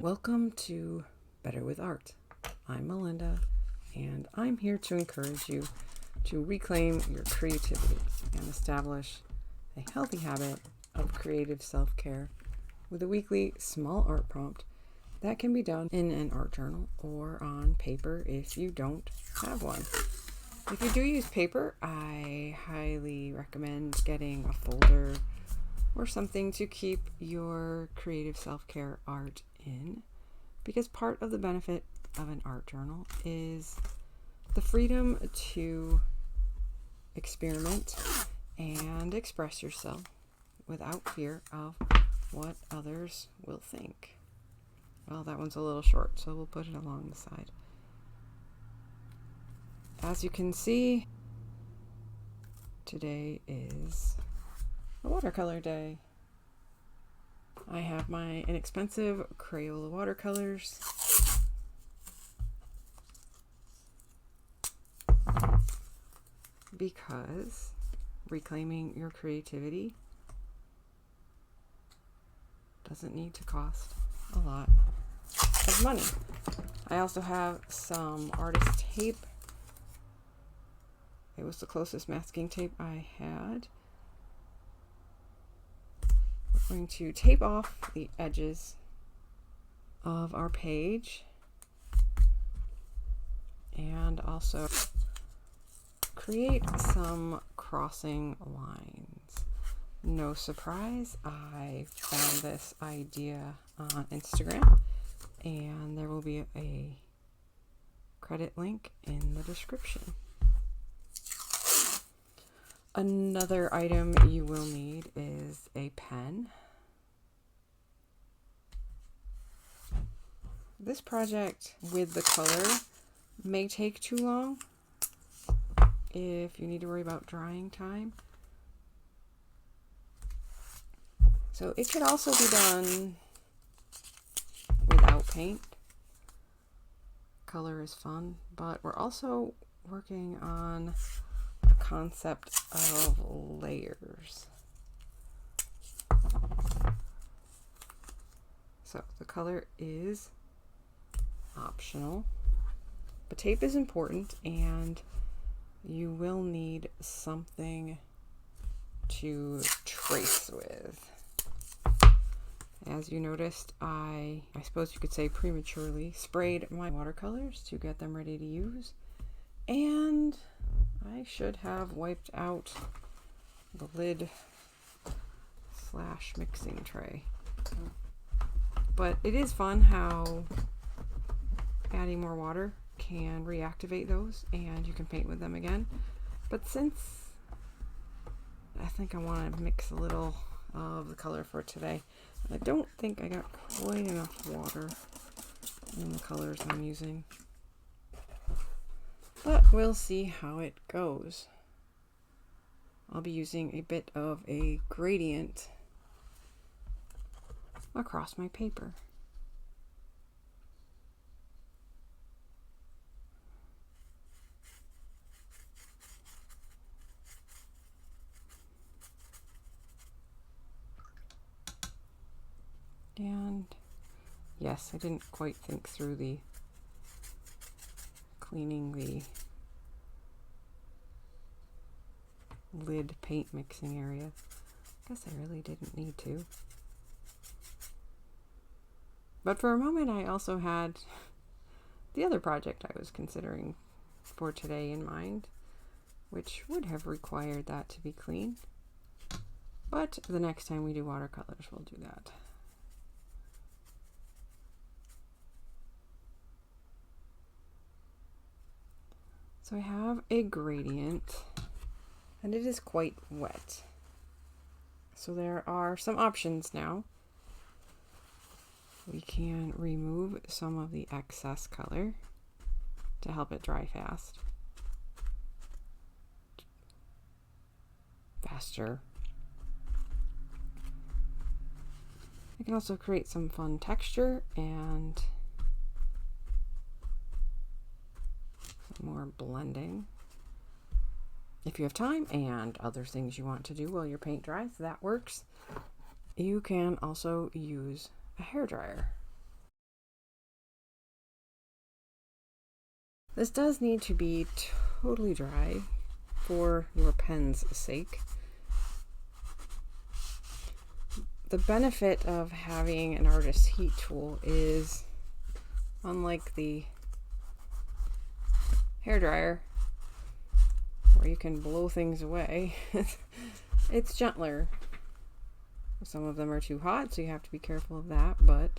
Welcome to Better with Art. I'm Melinda, and I'm here to encourage you to reclaim your creativity and establish a healthy habit of creative self-care with a weekly small art prompt that can be done in an art journal or on paper if you don't have one. If you do use paper, I highly recommend getting a folder or something to keep your creative self-care art in, because part of the benefit of an art journal is the freedom to experiment and express yourself without fear of what others will think. Well, that one's a little short, so we'll put it along the side. As you can see, today is a watercolor day. I have my inexpensive Crayola watercolors. Because reclaiming your creativity doesn't need to cost a lot of money. I also have some artist tape. It was the closest masking tape I had. We're going to tape off the edges of our page and also create some crossing lines. No surprise, I found this idea on Instagram, and there will be a credit link in the description. Another item you will need is a pen. This project with the color may take too long if you need to worry about drying time. So it could also be done without paint. Color is fun, but we're also working on a concept of layers. So the color is optional, but tape is important, and you will need something to trace with. As you noticed, I suppose you could say prematurely sprayed my watercolors to get them ready to use, and I should have wiped out the lid / mixing tray. But it is fun how adding more water can reactivate those and you can paint with them again. But since I think I want to mix a little of the color for today, I don't think I got quite enough water in the colors I'm using. But we'll see how it goes. I'll be using a bit of a gradient across my paper. And yes, I didn't quite think through the cleaning the lid paint mixing area. Guess I really didn't need to. But for a moment I also had the other project I was considering for today in mind, which would have required that to be clean. But the next time we do watercolors, we'll do that. So I have a gradient, and it is quite wet. So there are some options now. We can remove some of the excess color to help it dry faster. I can also create some fun texture and some more blending. If you have time and other things you want to do while your paint dries, that works. You can also use a hairdryer. This does need to be totally dry for your pen's sake. The benefit of having an artist's heat tool is, unlike the hairdryer where you can blow things away, it's gentler. Some of them are too hot, so you have to be careful of that, but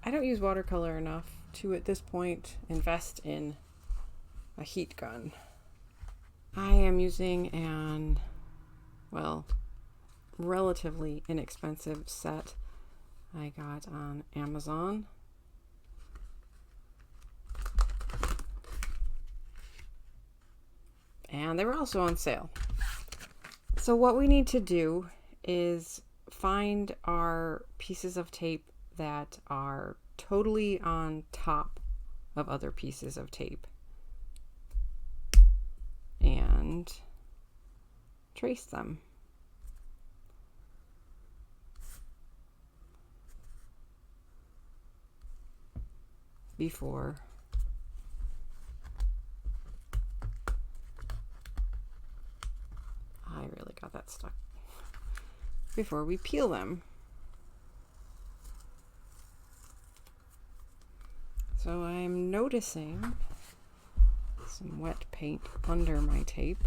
I don't use watercolor enough to, at this point, invest in a heat gun. I am using an, well, relatively inexpensive set I got on Amazon. And they were also on sale. So what we need to do is find our pieces of tape that are totally on top of other pieces of tape and trace them. Before I really got that stuck. Before we peel them. So I'm noticing some wet paint under my tape.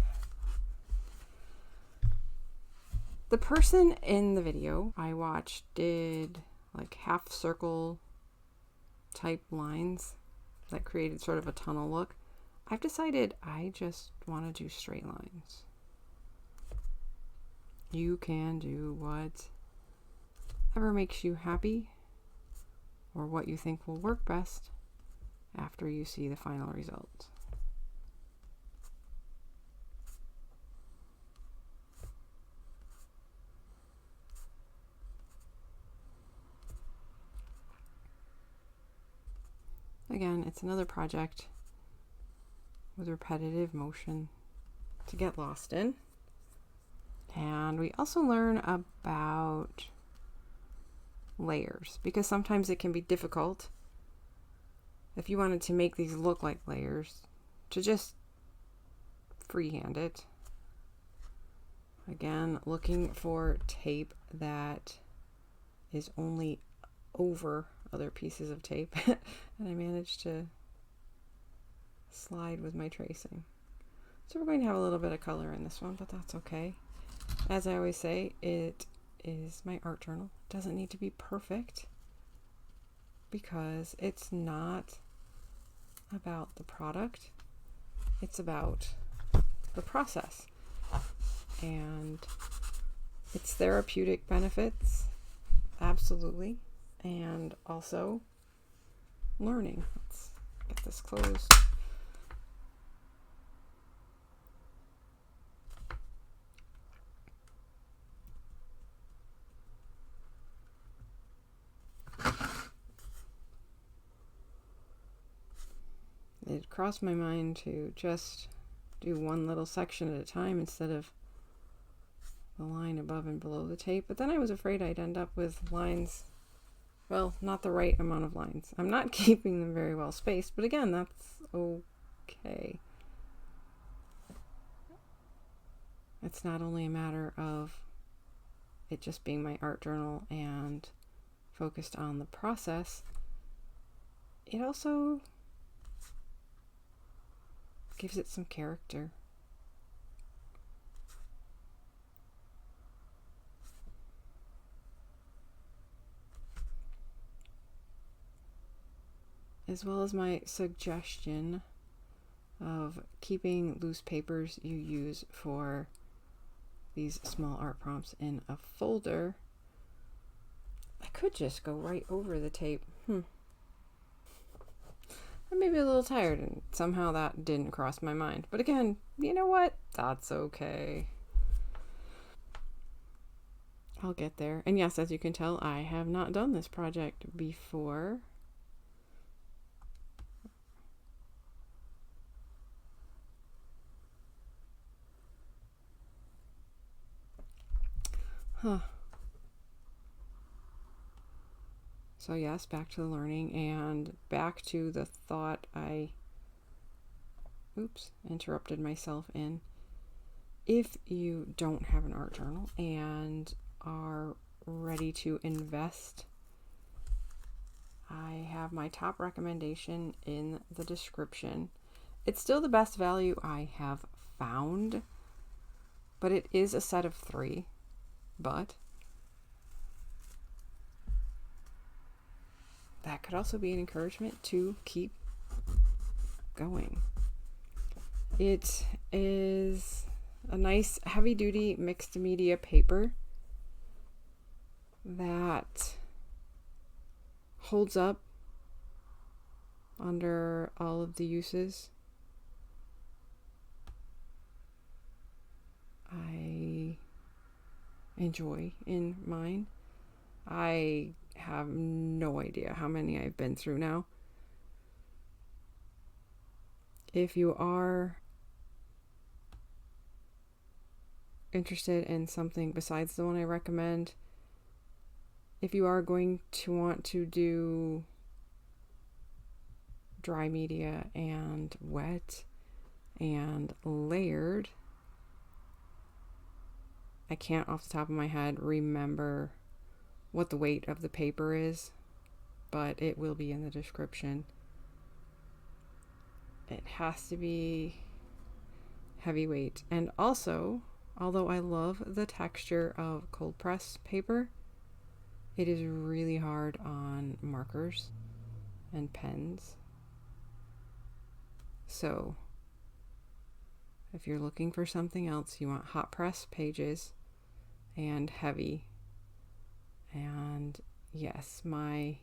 The person in the video I watched did like half circle type lines that created sort of a tunnel look. I've decided I just want to do straight lines. You can do whatever makes you happy or what you think will work best after you see the final result. Again, it's another project with repetitive motion to get lost in. And we also learn about layers, because sometimes it can be difficult, if you wanted to make these look like layers, to just freehand it. Again, looking for tape that is only over other pieces of tape. And I managed to slide with my tracing. So we're going to have a little bit of color in this one, but that's okay. As I always say, it is my art journal. It doesn't need to be perfect because it's not about the product. It's about the process and its therapeutic benefits, absolutely, and also learning. Let's get this closed. It crossed my mind to just do one little section at a time instead of the line above and below the tape, but then I was afraid I'd end up with lines, well, not the right amount of lines. I'm not keeping them very well spaced, but again, that's okay. It's not only a matter of it just being my art journal and focused on the process, it also gives it some character. As well as my suggestion of keeping loose papers you use for these small art prompts in a folder. I could just go right over the tape. I may be a little tired, and somehow that didn't cross my mind. But again, you know what? That's okay. I'll get there. And yes, as you can tell, I have not done this project before. So yes, back to the learning and back to the thought I interrupted myself in. If you don't have an art journal and are ready to invest, I have my top recommendation in the description. It's still the best value I have found, but it is a set of 3. But that could also be an encouragement to keep going. It is a nice heavy-duty mixed media paper that holds up under all of the uses. I enjoy in mine. I have no idea how many I've been through now. If you are interested in something besides the one I recommend, if you are going to want to do dry media and wet and layered, I can't off the top of my head remember what the weight of the paper is, but it will be in the description. It has to be heavyweight. And also, although I love the texture of cold press paper, it is really hard on markers and pens. So if you're looking for something else, you want hot press pages and heavy. And yes, my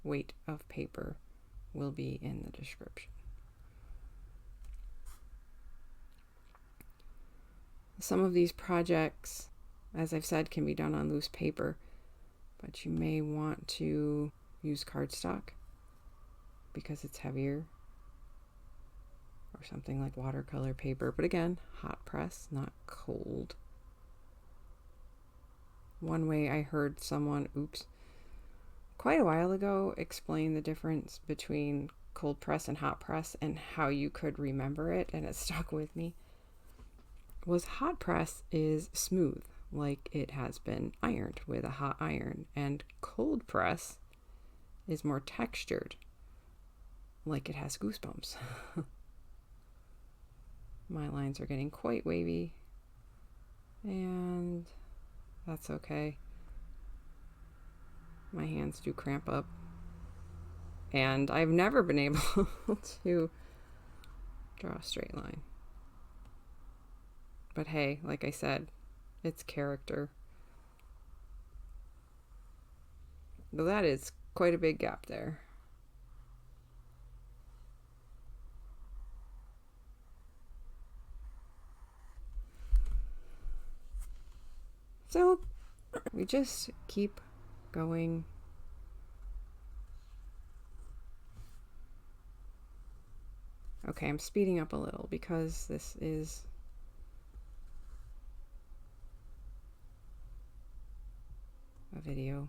weight of paper will be in the description. Some of these projects, as I've said, can be done on loose paper, but you may want to use cardstock because it's heavier, or something like watercolor paper, but again, hot press, not cold. One way I heard someone, quite a while ago, explain the difference between cold press and hot press and how you could remember it, and it stuck with me, was hot press is smooth, like it has been ironed with a hot iron, and cold press is more textured, like it has goosebumps. My lines are getting quite wavy, and that's okay. My hands do cramp up, and I've never been able to draw a straight line. But hey, like I said, it's character. Though that is quite a big gap there. So we just keep going. Okay, I'm speeding up a little because this is a video.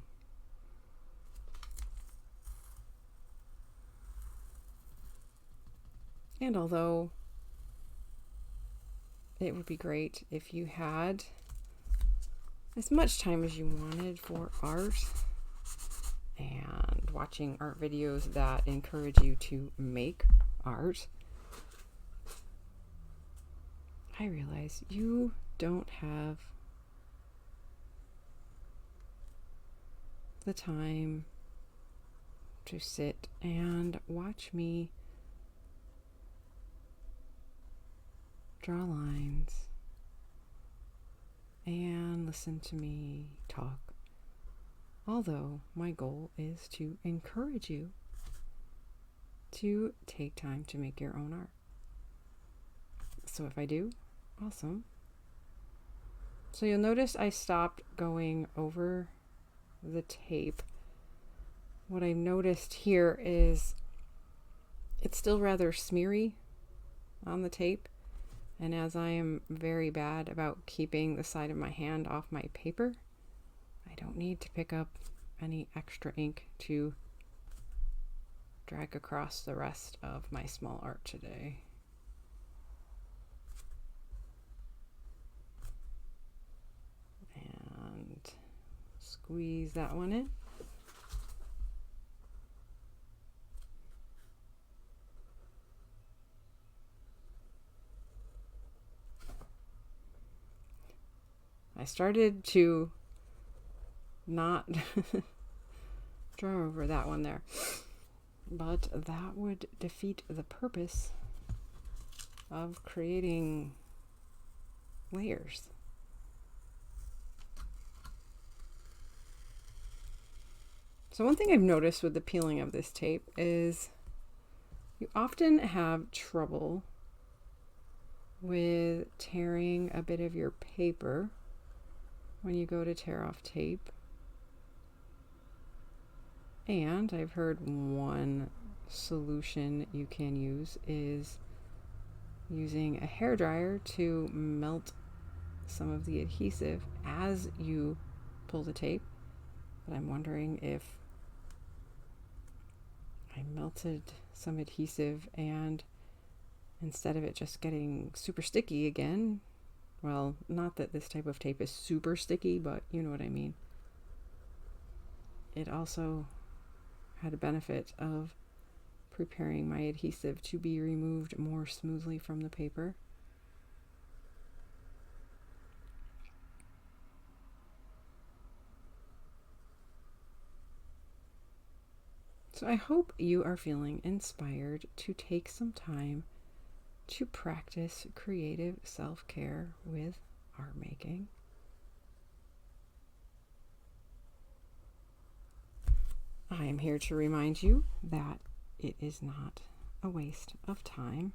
And although it would be great if you had as much time as you wanted for art and watching art videos that encourage you to make art, I realize you don't have the time to sit and watch me draw lines and listen to me talk. Although my goal is to encourage you to take time to make your own art. So if I do, awesome. So you'll notice I stopped going over the tape. What I've noticed here is it's still rather smeary on the tape. And as I am very bad about keeping the side of my hand off my paper, I don't need to pick up any extra ink to drag across the rest of my small art today. And squeeze that one in. I started to not draw over that one there, but that would defeat the purpose of creating layers. So one thing I've noticed with the peeling of this tape is you often have trouble with tearing a bit of your paper when you go to tear off tape. And I've heard one solution you can use is using a hairdryer to melt some of the adhesive as you pull the tape. But I'm wondering if I melted some adhesive and instead of it just getting super sticky again, well, not that this type of tape is super sticky, but you know what I mean. It also had a benefit of preparing my adhesive to be removed more smoothly from the paper. So I hope you are feeling inspired to take some time to practice creative self-care with art making. I am here to remind you that it is not a waste of time.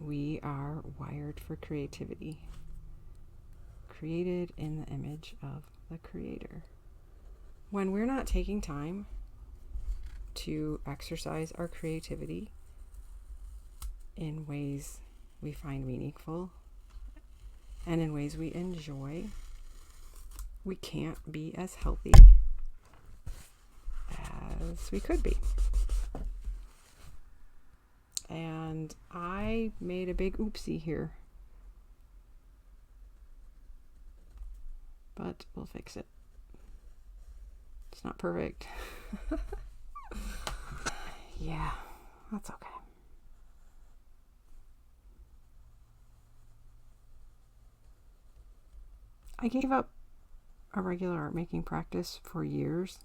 We are wired for creativity, created in the image of the Creator. When we're not taking time to exercise our creativity in ways we find meaningful and in ways we enjoy, we can't be as healthy as we could be. And I made a big oopsie here, but we'll fix it. It's not perfect. Yeah, that's okay. I gave up a regular art making practice for years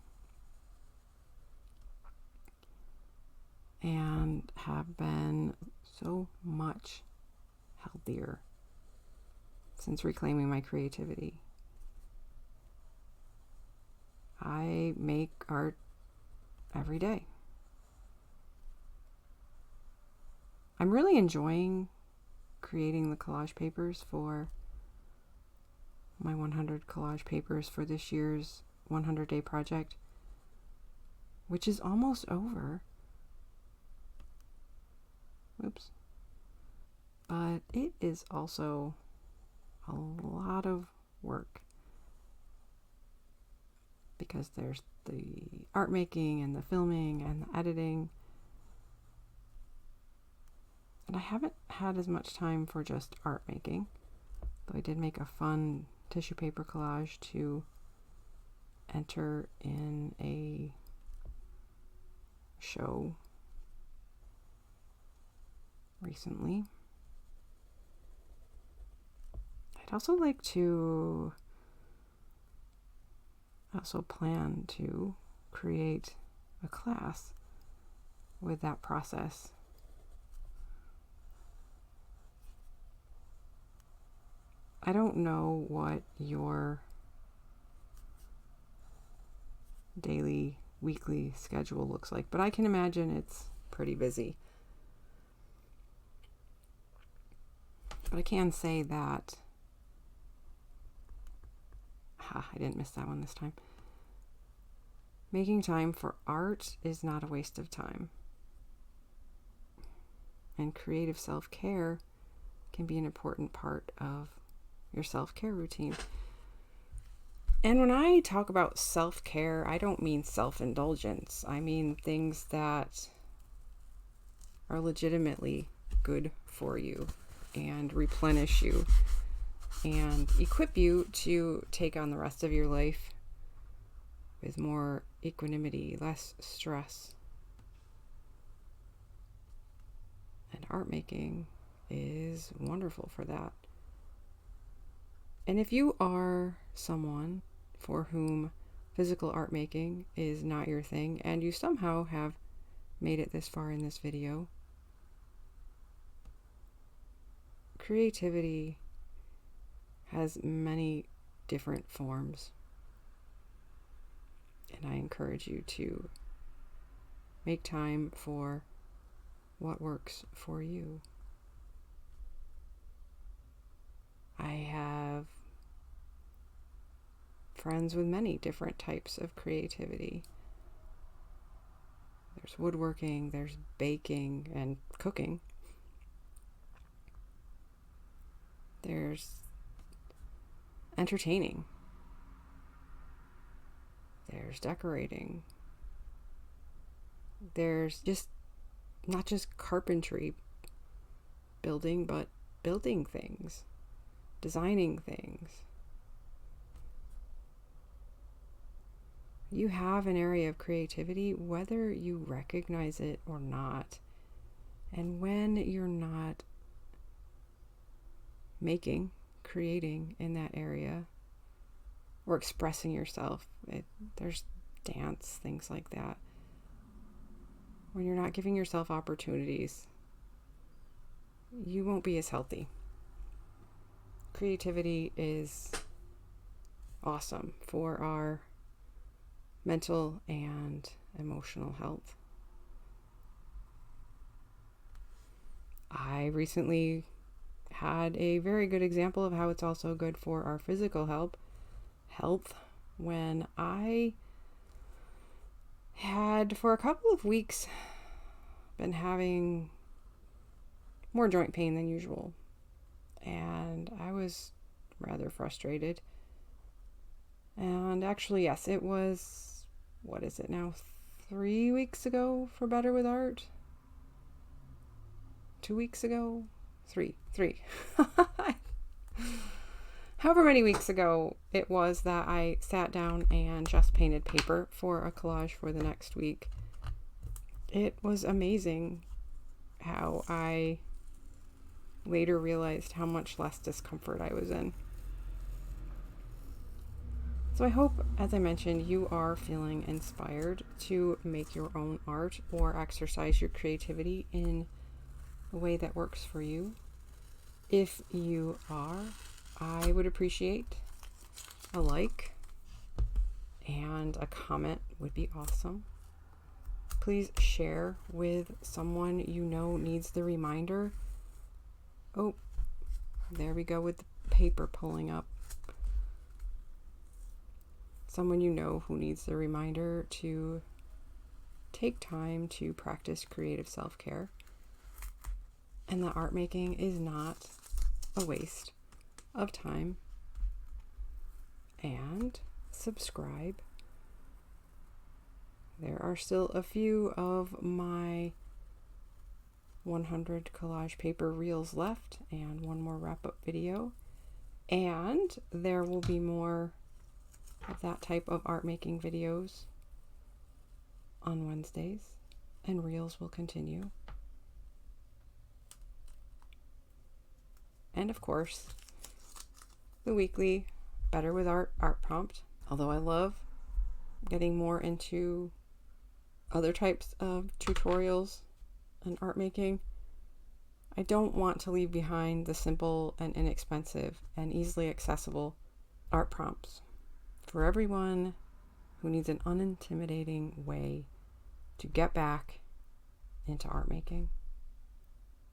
and have been so much healthier since reclaiming my creativity. I make art every day. I'm really enjoying creating the collage papers for my 100 collage papers for this year's 100-day project, which is almost over. Oops. But it is also a lot of work because there's the art making and the filming and the editing. And I haven't had as much time for just art making, though I did make a fun tissue paper collage to enter in a show recently. I'd also like to plan to create a class with that process. I don't know what your daily, weekly schedule looks like, but I can imagine it's pretty busy. But I can say that I didn't miss that one this time. Making time for art is not a waste of time. And creative self-care can be an important part of your self-care routine. And when I talk about self-care, I don't mean self-indulgence. I mean things that are legitimately good for you and replenish you and equip you to take on the rest of your life with more equanimity, less stress. And art making is wonderful for that. And if you are someone for whom physical art making is not your thing, and you somehow have made it this far in this video, creativity has many different forms. And I encourage you to make time for what works for you. I have friends with many different types of creativity. There's woodworking, there's baking and cooking. There's entertaining. There's decorating. There's just not just carpentry building, but building things, designing things. You have an area of creativity, whether you recognize it or not. And when you're not making, creating in that area, or expressing yourself, there's dance, things like that. When you're not giving yourself opportunities, you won't be as healthy. Creativity is awesome for our mental and emotional health. I recently had a very good example of how it's also good for our physical health when I had for a couple of weeks been having more joint pain than usual, and I was rather frustrated. And actually, yes, it was, what is it now, 3 weeks ago for Better with Art? 2 weeks ago? Three. However many weeks ago it was that I sat down and just painted paper for a collage for the next week. It was amazing how I later realized how much less discomfort I was in. So I hope, as I mentioned, you are feeling inspired to make your own art or exercise your creativity in a way that works for you. If you are, I would appreciate a like, and a comment would be awesome. Please share with someone you know needs the reminder. Oh, there we go with the paper pulling up. Someone you know who needs the reminder to take time to practice creative self-care, and that art making is not a waste of time. And subscribe. There are still a few of my 100 collage paper reels left, and one more wrap-up video, and there will be more of that type of art making videos on Wednesdays, and reels will continue. And of course, the weekly Better with Art prompt. Although I love getting more into other types of tutorials and art making, I don't want to leave behind the simple and inexpensive and easily accessible art prompts for everyone who needs an unintimidating way to get back into art making.